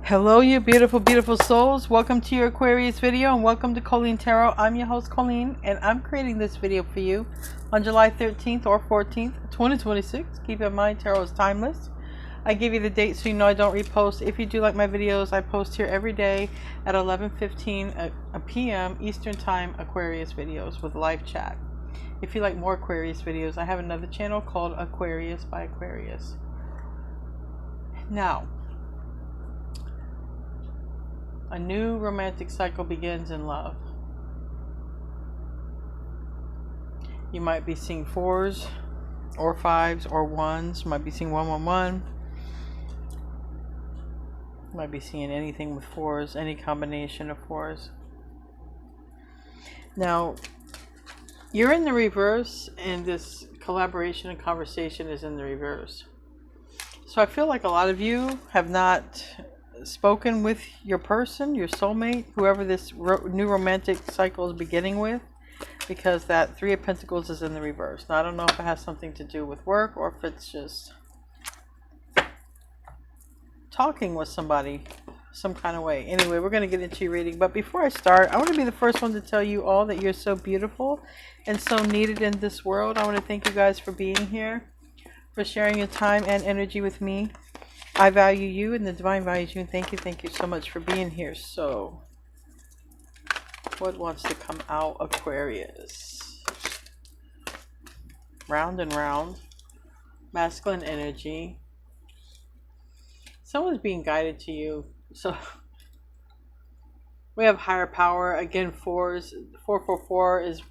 Hello, you beautiful, beautiful souls. Welcome to your Aquarius video and welcome to Colleen Tarot. I'm your host, Colleen, and I'm creating this video for you on July 13th or 14th, 2026. Keep in mind, tarot is timeless. I give you the date so you know I don't repost. If you do like my videos, I post here every day at 11:15 p.m. Eastern Time Aquarius videos with live chat. If you like more Aquarius videos, I have another channel called Aquarius by Aquarius. Now, a new romantic cycle begins in love. You might be seeing 4s or 5s or 1s. You might be seeing 111. You might be seeing anything with 4s, any combination of 4s. Now, you're in the reverse, and this collaboration and conversation is in the reverse. So I feel like a lot of you have not spoken with your person, your soulmate, whoever this new romantic cycle is beginning with, because that 3 of Pentacles is in the reverse. Now, I don't know if it has something to do with work or if it's just talking with somebody some kind of way. Anyway, we're going to get into your reading, but before I start, I want to be the first one to tell you all that you're so beautiful and so needed in this world. I want to thank you guys for being here, for sharing your time and energy with me. I value you and the divine values you, and thank you so much for being here. So, what wants to come out, Aquarius? Round and round. Masculine energy. Someone's being guided to you. So, we have higher power. Again, 4s. 444 is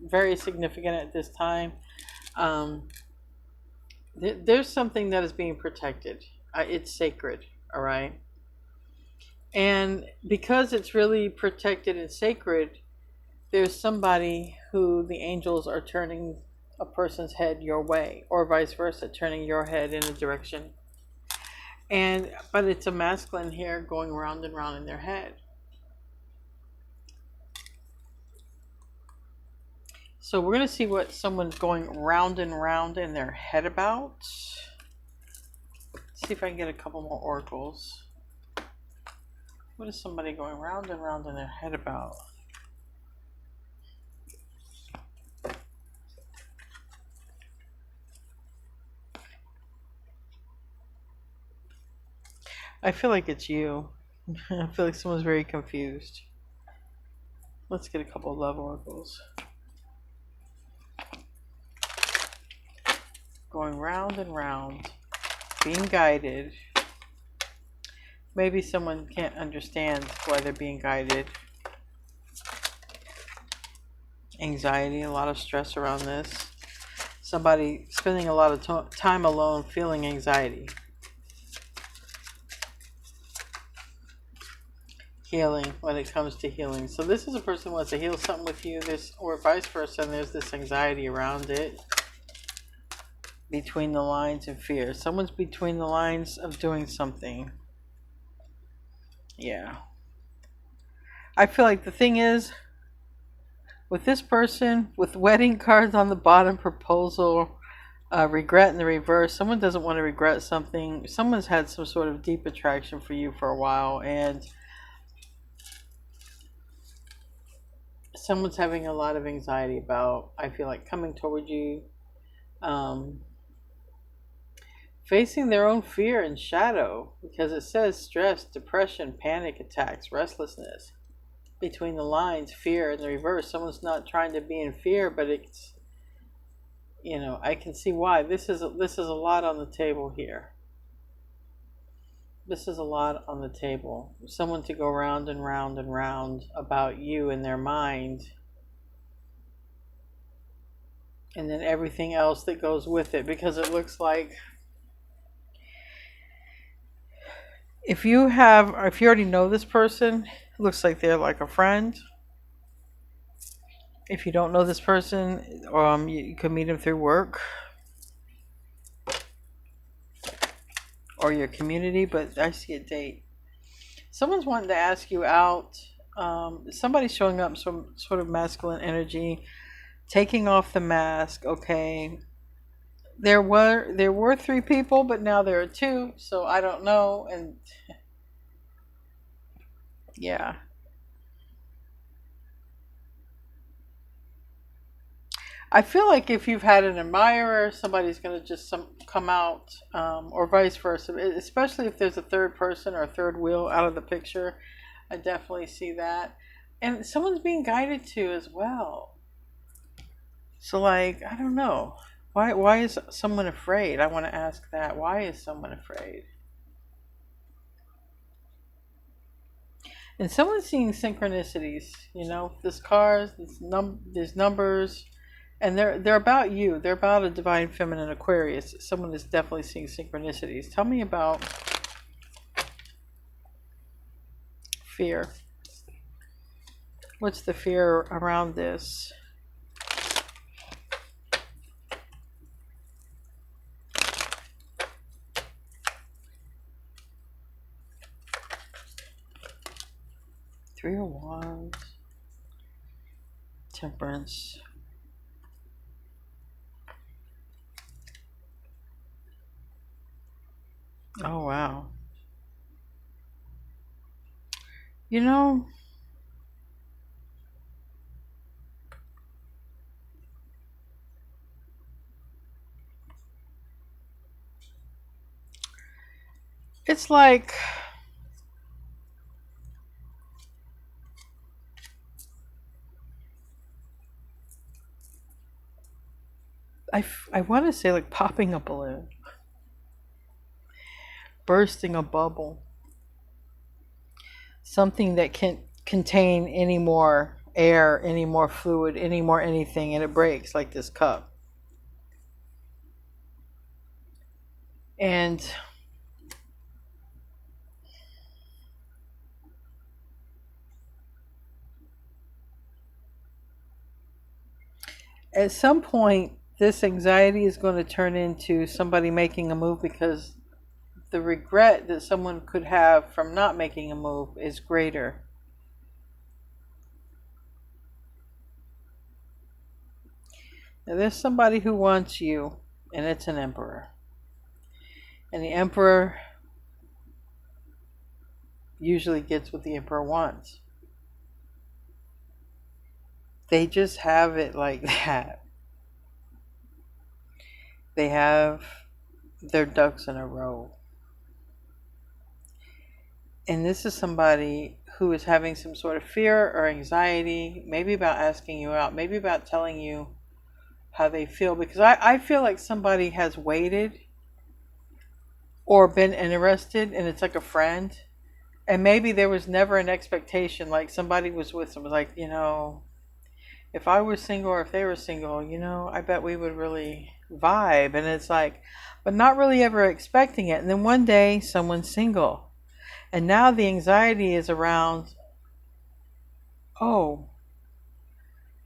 very significant at this time. There's something that is being protected. It's sacred, all right? And because it's really protected and sacred, there's somebody who the angels are turning a person's head your way, or vice versa, turning your head in a direction. But it's a masculine here going round and round in their head. So we're going to see what someone's going round and round in their head about. See if I can get a couple more oracles. What is somebody going round and round in their head about? I feel like it's you. I feel like someone's very confused. Let's get a couple of love oracles. Going round and round. Being guided. Maybe someone can't understand why they're being guided. Anxiety, a lot of stress around this. Somebody spending a lot of time alone feeling anxiety. Healing, when it comes to healing. So this is a person who wants to heal something with you, or vice versa, and there's this anxiety around it. Between the lines and fear. Someone's between the lines of doing something. Yeah. I feel like the thing is, with this person, with wedding cards on the bottom, proposal, regret in the reverse, someone doesn't want to regret something. Someone's had some sort of deep attraction for you for a while, and someone's having a lot of anxiety about, I feel like, coming toward you. Facing their own fear and shadow, because it says stress, depression, panic attacks, restlessness. Between the lines, fear in the reverse. Someone's not trying to be in fear, but it's, I can see why. This is a lot on the table here. This is a lot on the table. Someone to go round and round and round about you in their mind. And then everything else that goes with it, because it looks like if you already know this person, it looks like they're like a friend. If you don't know this person, you could meet them through work or your community, but I see a date. Someone's wanting to ask you out. Somebody's showing up some sort of masculine energy, taking off the mask. Okay. There were 3 people, but now there are 2, so I don't know. And Yeah. I feel like if you've had an admirer, somebody's going to just come out, or vice versa, especially if there's a third person or a third wheel out of the picture. I definitely see that. And someone's being guided to as well. So, like, I don't know. Why is someone afraid? I want to ask that. Why is someone afraid? And someone's seeing synchronicities, there's cars, there's numbers, and they're about you. They're about a divine feminine Aquarius. Someone is definitely seeing synchronicities. Tell me about fear. What's the fear around this? Three of Wands, Temperance. Oh, wow. You know, it's like I want to say like popping a balloon, bursting a bubble, something that can't contain any more air, any more fluid, any more anything, and it breaks like this cup. And at some point, this anxiety is going to turn into somebody making a move, because the regret that someone could have from not making a move is greater. Now, there's somebody who wants you, and it's an emperor. And the emperor usually gets what the emperor wants. They just have it like that. They have their ducks in a row. And this is somebody who is having some sort of fear or anxiety, maybe about asking you out, maybe about telling you how they feel. Because I feel like somebody has waited or been interested, and it's like a friend. And maybe there was never an expectation, like somebody was with someone, like, if I was single or if they were single, I bet we would really vibe. And it's like, but not really ever expecting it. And then one day someone's single. And now the anxiety is around, oh,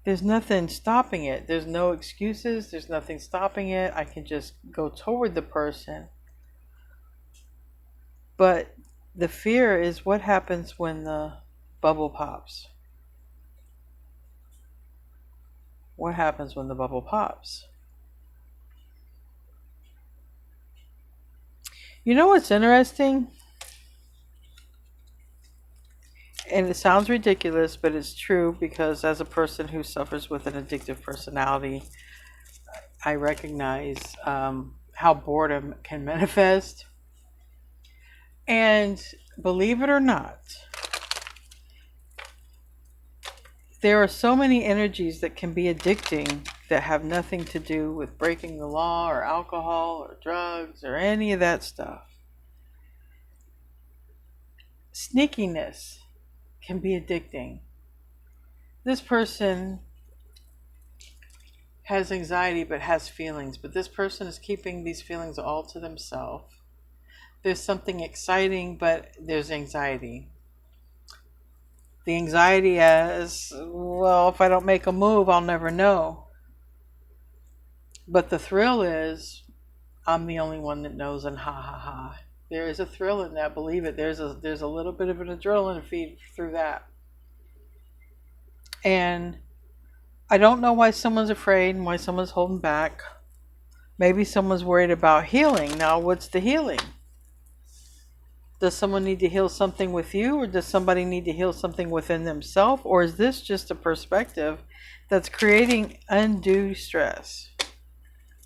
there's nothing stopping it. There's no excuses. There's nothing stopping it. I can just go toward the person. But the fear is what happens when the bubble pops. What happens when the bubble pops? You know what's interesting? And it sounds ridiculous, but it's true, because as a person who suffers with an addictive personality, I recognize how boredom can manifest. And believe it or not, there are so many energies that can be addicting that have nothing to do with breaking the law or alcohol or drugs or any of that stuff. Sneakiness can be addicting. This person has anxiety but has feelings, but this person is keeping these feelings all to themselves. There's something exciting, but there's anxiety. The anxiety as, well, if I don't make a move, I'll never know. But the thrill is, I'm the only one that knows, and ha ha ha. There is a thrill in that, believe it. There's a little bit of an adrenaline feed through that. And I don't know why someone's afraid and why someone's holding back. Maybe someone's worried about healing. Now, what's the healing? Does someone need to heal something with you, or does somebody need to heal something within themselves? Or is this just a perspective that's creating undue stress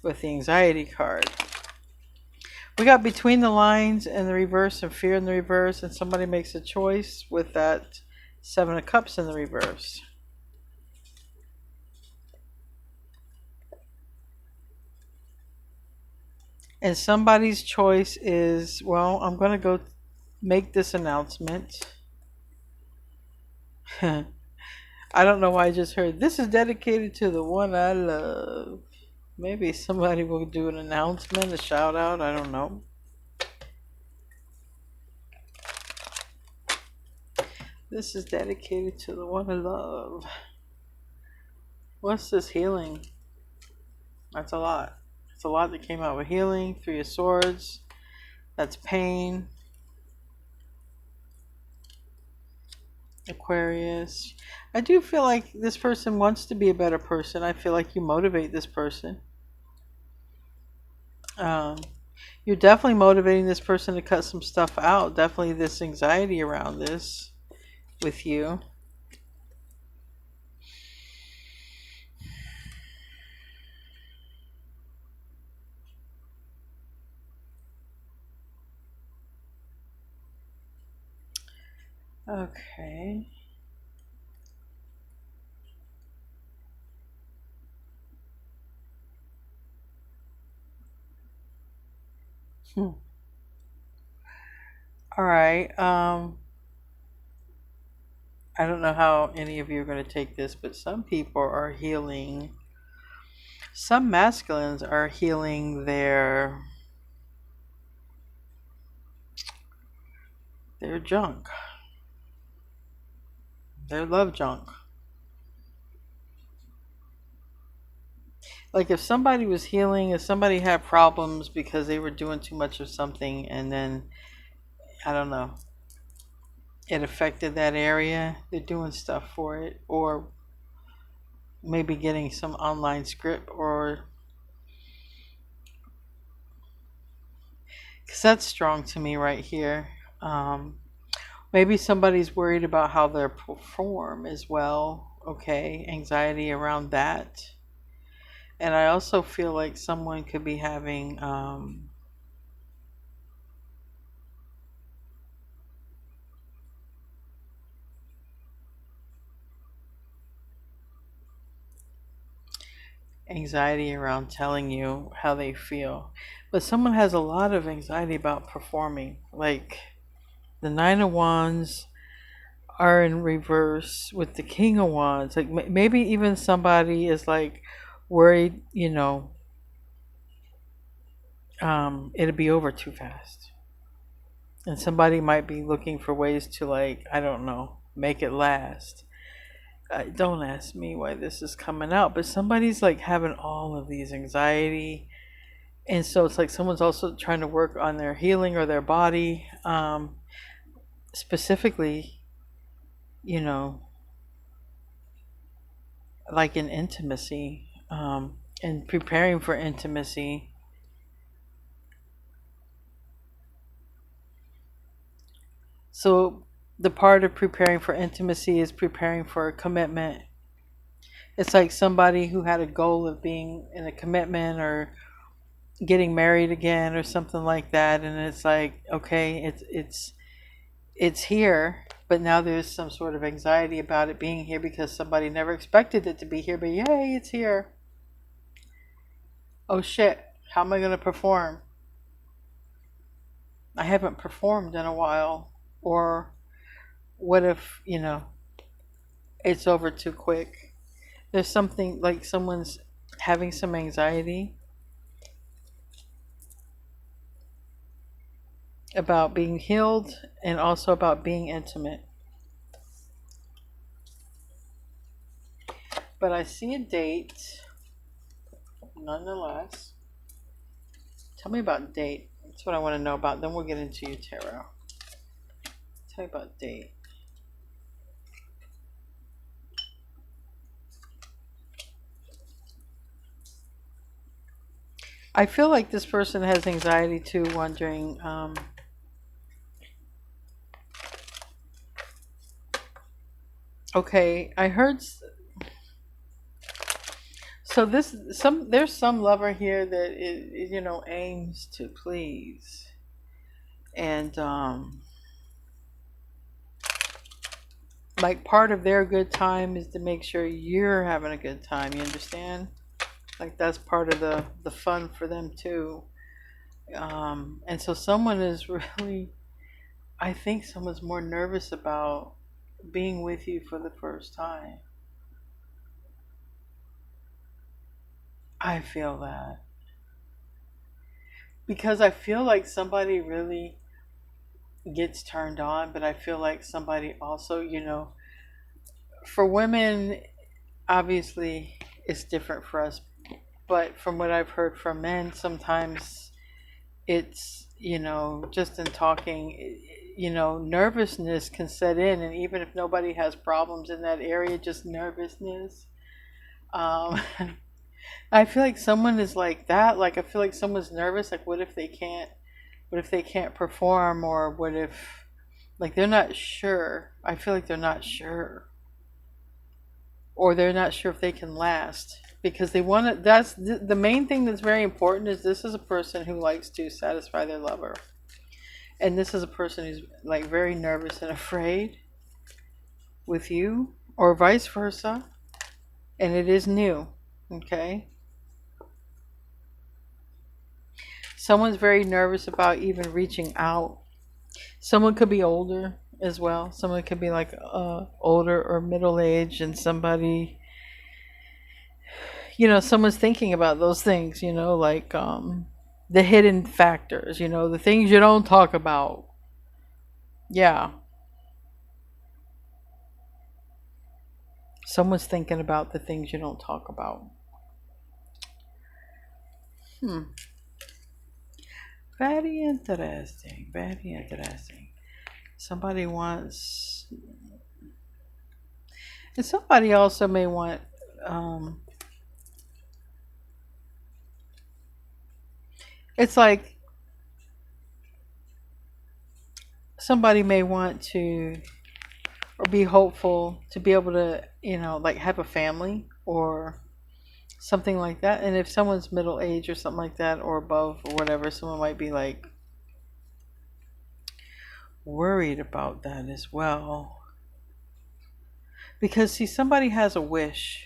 with the anxiety card? We got between the lines in the reverse and fear in the reverse, and somebody makes a choice with that Seven of Cups in the reverse. And somebody's choice is, well, I'm going to go make this announcement. I don't know why I just heard, this is dedicated to the one I love. Maybe somebody will do an announcement, a shout out, I don't know. This is dedicated to the one I love. What's this healing? That's a lot. It's a lot that came out with healing. Three of Swords. That's pain. Aquarius. I do feel like this person wants to be a better person. I feel like you motivate this person. You're definitely motivating this person to cut some stuff out. Definitely this anxiety around this with you. Okay. All right. I don't know how any of you are going to take this, but some people are healing. Some masculines are healing their junk. Their love junk. Like if somebody was healing, if somebody had problems because they were doing too much of something, and then, I don't know, it affected that area, they're doing stuff for it, or maybe getting some online script, or because that's strong to me right here. Maybe somebody's worried about how they'll perform as well. Okay, anxiety around that. And I also feel like someone could be having anxiety around telling you how they feel. But someone has a lot of anxiety about performing. Like the Nine of Wands are in reverse with the King of Wands. Like maybe even somebody is like worried, you know, it'll be over too fast. And somebody might be looking for ways to, like, I don't know, make it last. Don't ask me why this is coming out, but somebody's like having all of these anxiety. And so it's like someone's also trying to work on their healing or their body. Specifically, you know, like in intimacy, and preparing for intimacy. So the part of preparing for intimacy is preparing for a commitment. It's like somebody who had a goal of being in a commitment or getting married again or something like that, and it's like, okay, it's here, but now there's some sort of anxiety about it being here because somebody never expected it to be here, but yay, it's here. Oh shit, how am I going to perform? I haven't performed in a while. Or what if, you know, it's over too quick? There's something like someone's having some anxiety about being healed and also about being intimate. But I see a date, nonetheless. Tell me about date. That's what I want to know about. Then we'll get into your tarot. Tell me about date. I feel like this person has anxiety too, wondering, Okay, I heard. So there's some lover here that aims to please, and like part of their good time is to make sure you're having a good time. You understand? Like that's part of the fun for them too. And so someone is really, I think someone's more nervous about being with you for the first time. I feel that because I feel like somebody really gets turned on, but I feel like somebody also, for women, obviously it's different for us, but from what I've heard from men, sometimes it's, just in talking, nervousness can set in, and even if nobody has problems in that area, just nervousness. Um, I feel like someone is like that. Like I feel like someone's nervous. Like what if they can't perform, or what if, like they're not sure. I feel like they're not sure, or they're not sure if they can last because they want to. That's the main thing that's very important. Is this is a person who likes to satisfy their lover, and this is a person who's like very nervous and afraid with you, or vice versa, and it is new. Okay, someone's very nervous about even reaching out. Someone could be older as well. Someone could be like older or middle age, and somebody, someone's thinking about those things. Like the hidden factors. The things you don't talk about. Yeah, someone's thinking about the things you don't talk about. Hmm. Very interesting. Very interesting. Somebody wants, and somebody also may want. It's like somebody may want to, or be hopeful to be able to, like have a family or something like that. And if someone's middle age or something like that, or above or whatever, someone might be like worried about that as well. Because see, somebody has a wish.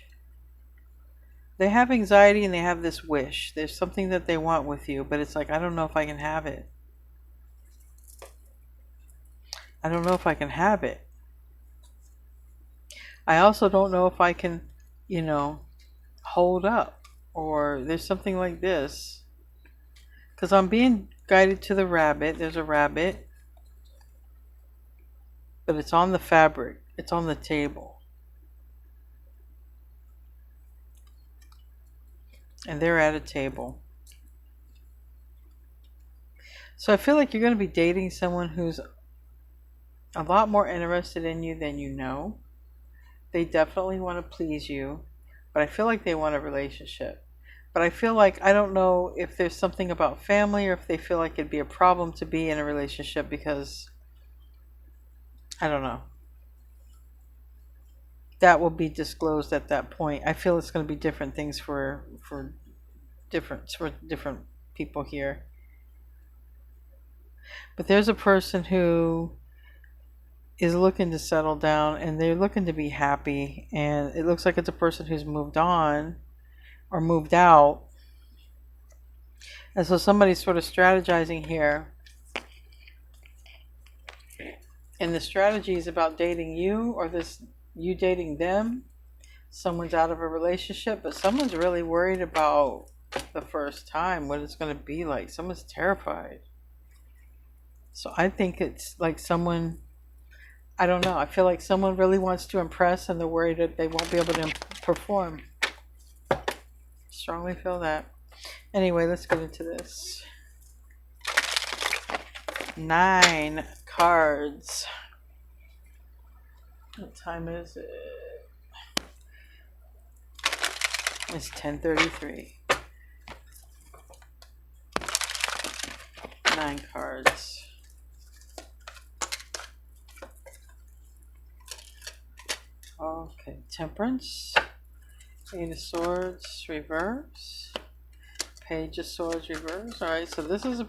They have anxiety and they have this wish. There's something that they want with you, but it's like, I don't know if I can have it. I don't know if I can have it. I also don't know if I can, hold up. Or there's something like this. Because I'm being guided to the rabbit. There's a rabbit. But it's on the fabric. It's on the table. And they're at a table. So I feel like you're going to be dating someone who's a lot more interested in you than you know. They definitely want to please you. But I feel like they want a relationship. But I feel like, I don't know if there's something about family, or if they feel like it'd be a problem to be in a relationship because, I don't know. That will be disclosed at that point. I feel it's going to be different things for different people here. But there's a person who is looking to settle down, and they're looking to be happy, and it looks like it's a person who's moved on or moved out. And so somebody's sort of strategizing here. And the strategy is about dating you, or you dating them. Someone's out of a relationship, but someone's really worried about the first time, what it's going to be like. Someone's terrified. So I think it's like someone, I don't know. I feel like someone really wants to impress, and they're worried that they won't be able to perform. Strongly feel that. Anyway, let's get into this. 9 cards. What time is it? It's 10:33. 9 cards. Okay, Temperance, Eight of Swords reverse, Page of Swords reverse. All right, so this is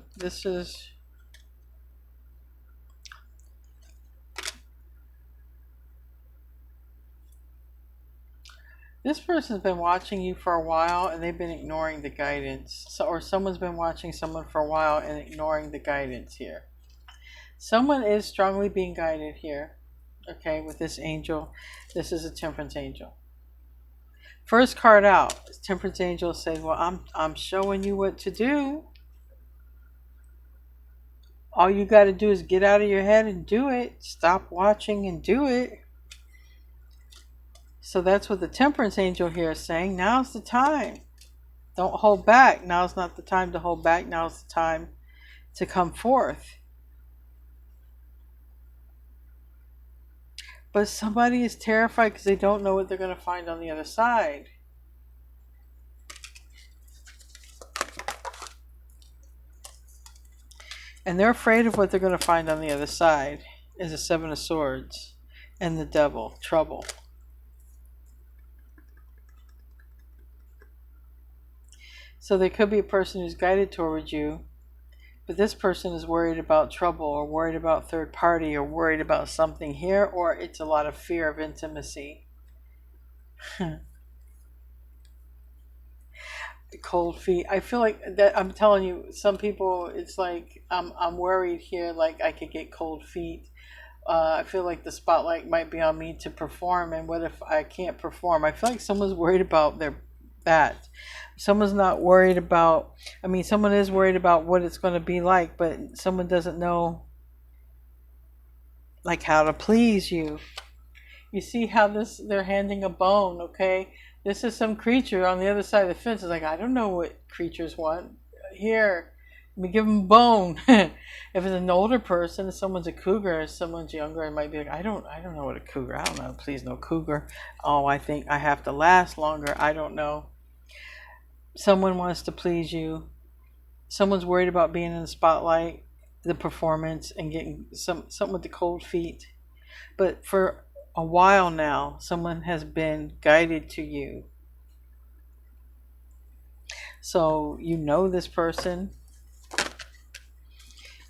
this person's been watching you for a while and they've been ignoring the guidance. So, or someone's been watching someone for a while and ignoring the guidance here. Someone is strongly being guided here. Okay, with this angel. This is a Temperance angel. First card out, Temperance angel says, well, I'm showing you what to do. All you got to do is get out of your head and do it. Stop watching and do it. So that's what the Temperance angel here is saying. Now's the time. Don't hold back. Now's not the time to hold back. Now's the time to come forth. But somebody is terrified because they don't know what they're going to find on the other side. And they're afraid of what they're going to find on the other side. Is a Seven of Swords and the Devil, trouble. So there could be a person who's guided towards you, but this person is worried about trouble or worried about third party or worried about something here, or it's a lot of fear of intimacy. Cold feet. I feel like that. I'm telling you, some people, it's like I'm worried here, like I could get cold feet. I feel like the spotlight might be on me to perform, and what if I can't perform? I feel like someone's worried about that. Someone's not worried about, I mean, someone is worried about what it's going to be like, but someone doesn't know like how to please you. You see how they're handing a bone, okay? This is some creature on the other side of the fence. It's like, I don't know what creatures want. Here, let me give them a bone. If it's an older person, if someone's a cougar, if someone's younger, it might be like, I don't know what a cougar, I don't know, please no cougar. Oh, I think I have to last longer. I don't know. Someone wants to please you. Someone's worried about being in the spotlight, the performance, and getting something with the cold feet. But for a while now, someone has been guided to you. So you know this person.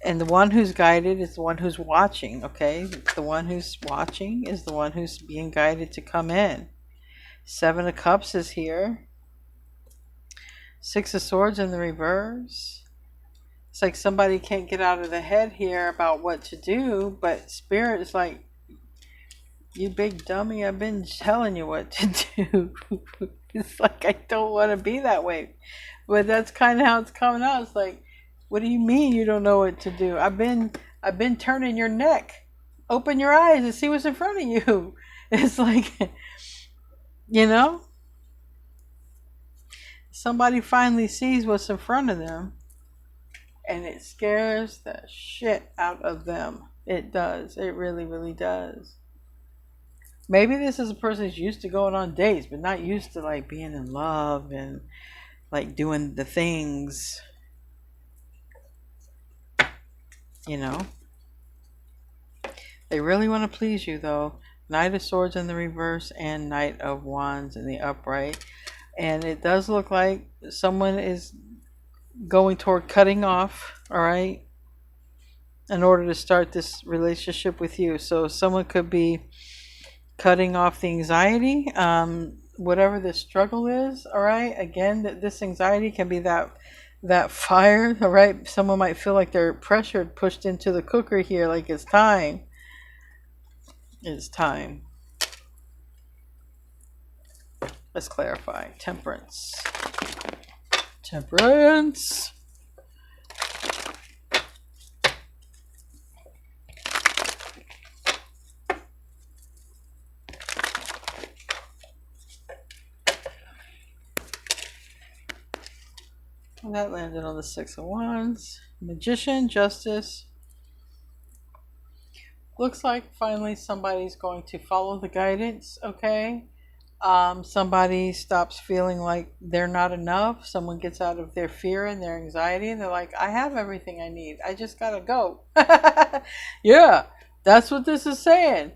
And the one who's guided is the one who's watching, okay? The one who's watching is the one who's being guided to come in. Seven of Cups is here. Six of Swords in the reverse. It's like somebody can't get out of the head here about what to do, but Spirit is like, you big dummy, I've been telling you what to do. It's like, I don't want to be that way. But that's kind of how it's coming out. It's like, what do you mean you don't know what to do? I've been turning your neck. Open your eyes and see what's in front of you. It's like, you know? Somebody finally sees what's in front of them and it scares the shit out of them. It does. It really, really does. Maybe this is a person who's used to going on dates, but not used to like being in love and like doing the things, you know. They really want to please you though. Knight of Swords in the reverse and Knight of Wands in the upright. And it does look like someone is going toward cutting off, all right, in order to start this relationship with you. So someone could be cutting off the anxiety, whatever the struggle is, all right. Again, this anxiety can be that fire, all right. Someone might feel like they're pressured, pushed into the cooker here, like it's time. It's time. Let's clarify. Temperance. Temperance. And that landed on the Six of Wands. Magician, Justice. Looks like finally somebody's going to follow the guidance, okay? Somebody stops feeling like they're not enough. Someone gets out of their fear and their anxiety and they're like, I have everything I need. I just gotta go. Yeah, that's what this is saying.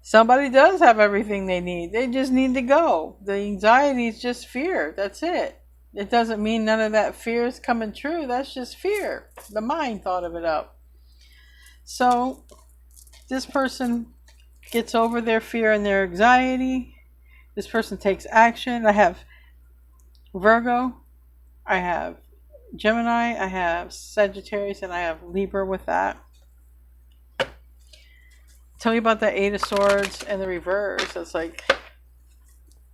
Somebody does have everything they need. They just need to go. The anxiety is just fear. That's it. It doesn't mean none of that fear is coming true. That's just fear. The mind thought of it up. So this person gets over their fear and their anxiety. This person takes action. I have Virgo. I have Gemini. I have Sagittarius. And I have Libra with that. Tell me about the Eight of Swords and the reverse. It's like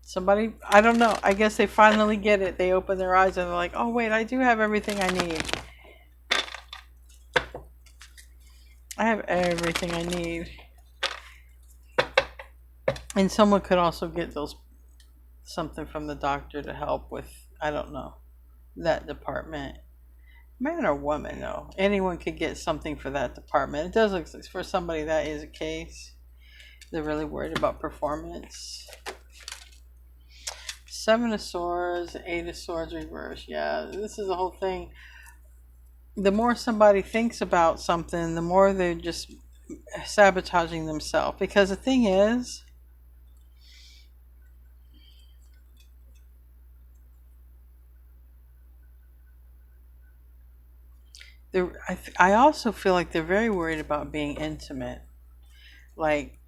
somebody, I don't know. I guess they finally get it. They open their eyes and they're like, oh wait, I do have everything I need. I have everything I need. And someone could also get something from the doctor to help with, I don't know, that department. Man or woman, though. Anyone could get something for that department. It does look like for somebody that is a case. They're really worried about performance. Seven of Swords, Eight of Swords reverse. Yeah, this is the whole thing. The more somebody thinks about something, the more they're just sabotaging themselves. Because the thing is, I also feel like they're very worried about being intimate, like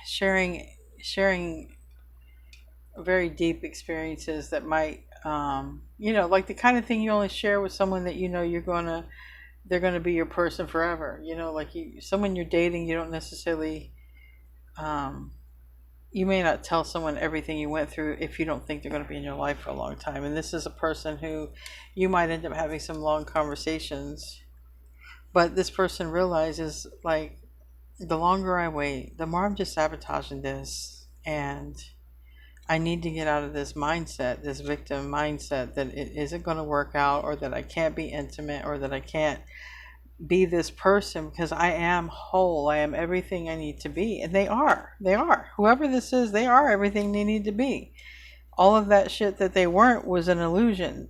sharing very deep experiences that might, like the kind of thing you only share with someone that they're gonna be your person forever. Like someone you're dating, you don't necessarily, you may not tell someone everything you went through if you don't think they're going to be in your life for a long time. And this is a person who you might end up having some long conversations. But this person realizes, like, the longer I wait, the more I'm just sabotaging this. And I need to get out of this mindset, this victim mindset, that it isn't going to work out, or that I can't be intimate, or that I can't be this person, because I am whole. I am everything I need to be. And they are. Whoever this is, they are everything they need to be. All of that shit that they weren't was an illusion.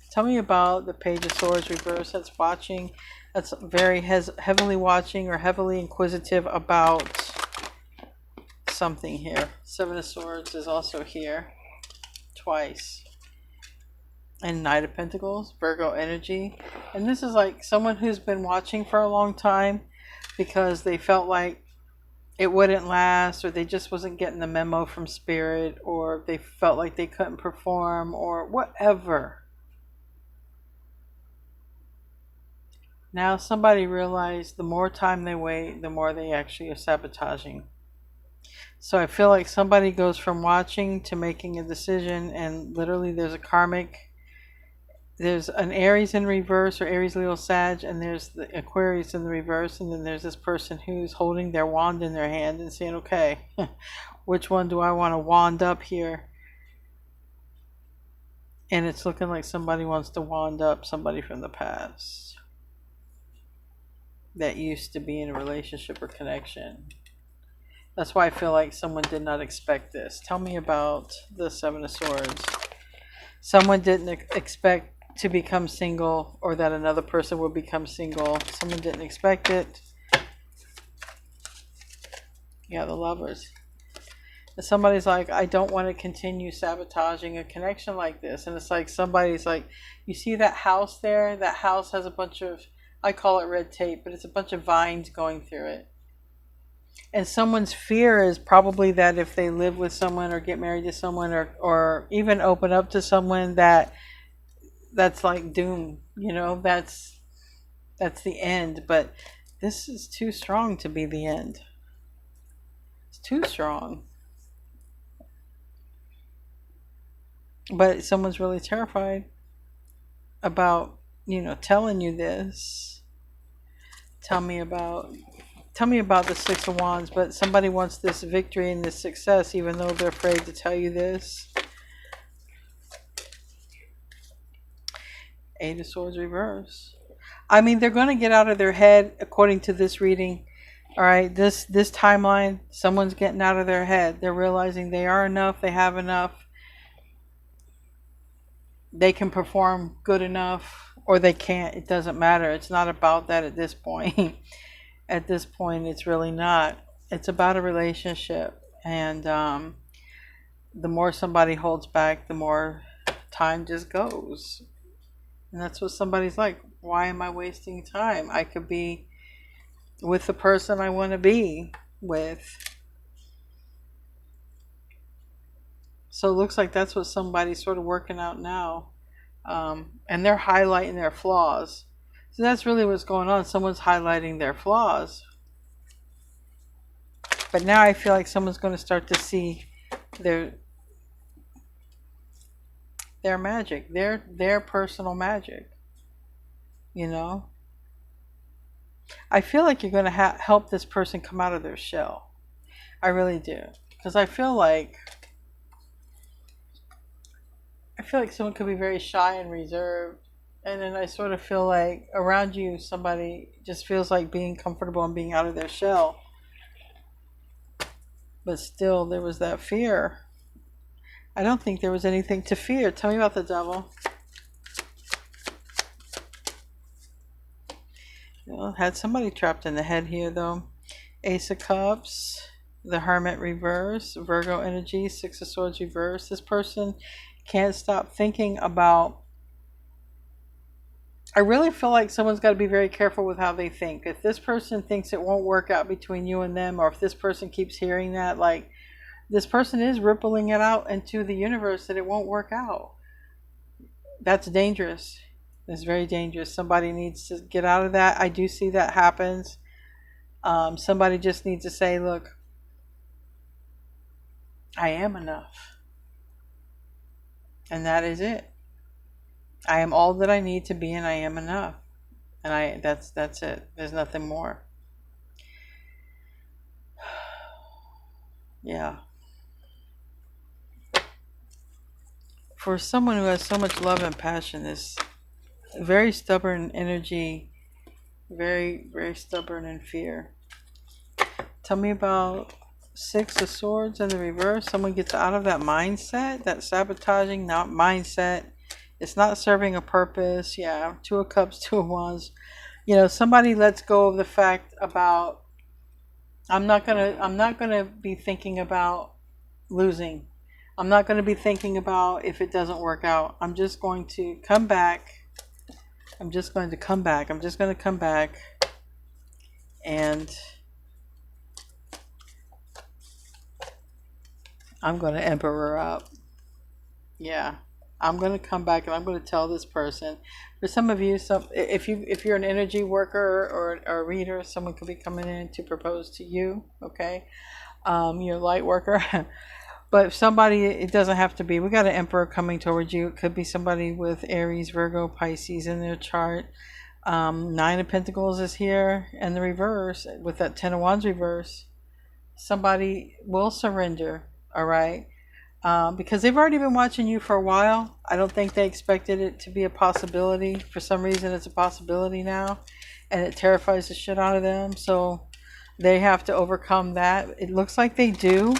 Tell me about the Page of Swords reverse. That's watching. That's very heavily watching or heavily inquisitive about something here. Seven of Swords is also here. Twice. And Knight of Pentacles, Virgo energy. And this is like someone who's been watching for a long time because they felt like it wouldn't last, or they just wasn't getting the memo from Spirit, or they felt like they couldn't perform, or whatever. Now somebody realized the more time they wait, the more they actually are sabotaging. So I feel like somebody goes from watching to making a decision, and literally there's a karmic. There's an Aries in reverse, or Aries, Leo, Sag, and there's the Aquarius in the reverse, and then there's this person who's holding their wand in their hand and saying, okay, which one do I want to wand up here? And it's looking like somebody wants to wand up somebody from the past that used to be in a relationship or connection. That's why I feel like someone did not expect this. Tell me about the Seven of Swords. Someone didn't expect to become single, or that another person would become single. Someone didn't expect it. Yeah, the Lovers. And somebody's like, I don't want to continue sabotaging a connection like this. And it's like somebody's like, you see that house there? That house has a bunch of, I call it red tape, but it's a bunch of vines going through it. And someone's fear is probably that if they live with someone, or get married to someone, or even open up to someone, that's like doom, that's the end. But this is too strong to be the end. It's too strong. But someone's really terrified about, telling you this. Tell me about the Six of Wands. But somebody wants this victory and this success, even though they're afraid to tell you this. Eight of Swords reverse. I mean, they're going to get out of their head, according to this reading. All right, this timeline, someone's getting out of their head. They're realizing they are enough, they have enough, they can perform good enough, or they can't. It doesn't matter. It's not about that at this point. At this point, it's really not. It's about a relationship. And the more somebody holds back, the more time just goes. And that's what somebody's like. Why am I wasting time? I could be with the person I want to be with. So it looks like that's what somebody's sort of working out now. And they're highlighting their flaws. So that's really what's going on. Someone's highlighting their flaws. But now I feel like someone's going to start to see their magic, their personal magic. You know? I feel like you're going to help this person come out of their shell. I really do. Because I feel like someone could be very shy and reserved. And then I sort of feel like around you, somebody just feels like being comfortable and being out of their shell. But still, there was that fear. I don't think there was anything to fear. Tell me about the devil. Well, had somebody trapped in the head here, though. Ace of Cups, the Hermit reverse, Virgo energy, Six of Swords reverse. This person can't stop thinking about... I really feel like someone's got to be very careful with how they think. If this person thinks it won't work out between you and them, or if this person keeps hearing that, like, this person is rippling it out into the universe that it won't work out. That's dangerous. It's very dangerous. Somebody needs to get out of that. I do see that happens. Somebody just needs to say, look, I am enough. And that is it. I am all that I need to be, and I am enough. And that's it. There's nothing more. Yeah. For someone who has so much love and passion, this very stubborn energy, very, very stubborn in fear. Tell me about Six of Swords in the reverse. Someone gets out of that mindset, that sabotaging mindset. It's not serving a purpose. Yeah, Two of Cups, Two of Wands. You know, somebody lets go of the fact about, I'm not gonna be thinking about losing. I'm not going to be thinking about if it doesn't work out. I'm just going to come back. I'm just going to come back. I'm just going to come back. And I'm going to emperor up. Yeah. I'm going to come back and I'm going to tell this person. For some of you, if you're an energy worker or a reader, someone could be coming in to propose to you. Okay. You're a light worker. But if somebody, it doesn't have to be. We got an emperor coming towards you. It could be somebody with Aries, Virgo, Pisces in their chart. Nine of Pentacles is here. And the reverse, with that Ten of Wands reverse, somebody will surrender. All right. Because they've already been watching you for a while. I don't think they expected it to be a possibility. For some reason, it's a possibility now. And it terrifies the shit out of them. So they have to overcome that. It looks like they do.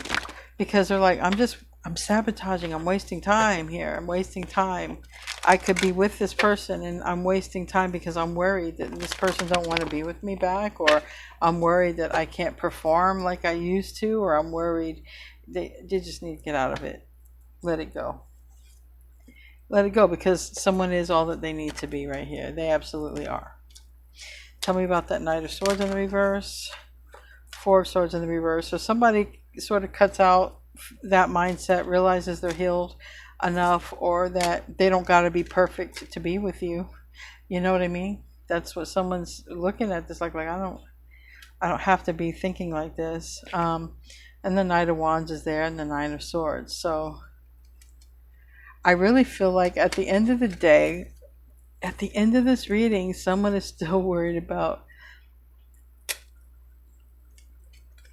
Because they're like, I'm sabotaging. I'm wasting time here. I'm wasting time. I could be with this person and I'm wasting time because I'm worried that this person don't want to be with me back, or I'm worried that I can't perform like I used to, or I'm worried. They just need to get out of it. Let it go. Let it go, because someone is all that they need to be right here. They absolutely are. Tell me about that Knight of Swords in the reverse. Four of Swords in the reverse. So somebody sort of cuts out that mindset, realizes they're healed enough, or that they don't got to be perfect to be with you. You know what I mean? That's what someone's looking at this like I don't have to be thinking like this. And the Knight of Wands is there, and the Nine of Swords. So I really feel like at the end of the day, at the end of this reading, someone is still worried about,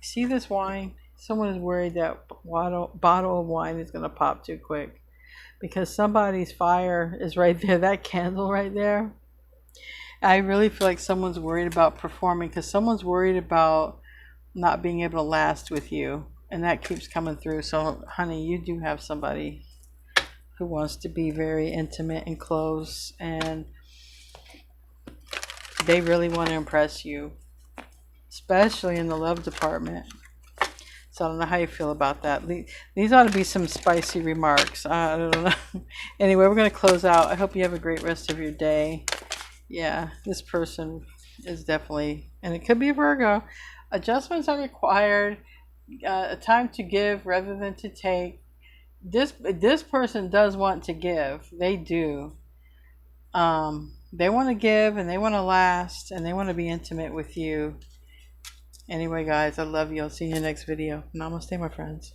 see this wine? Someone is worried that bottle of wine is going to pop too quick, because somebody's fire is right there. That candle right there. I really feel like someone's worried about performing, because someone's worried about not being able to last with you. And that keeps coming through. So, honey, you do have somebody who wants to be very intimate and close. And They really want to impress you, especially in the love department. So I don't know how you feel about that. These ought to be some spicy remarks. I don't know. Anyway, we're going to close out. I hope you have a great rest of your day. Yeah, this person is definitely, and it could be a Virgo. Adjustments are required. A time to give rather than to take. This person does want to give. They do. They want to give, and they want to last, and they want to be intimate with you. Anyway, guys, I love you. I'll see you in the next video. Namaste, my friends.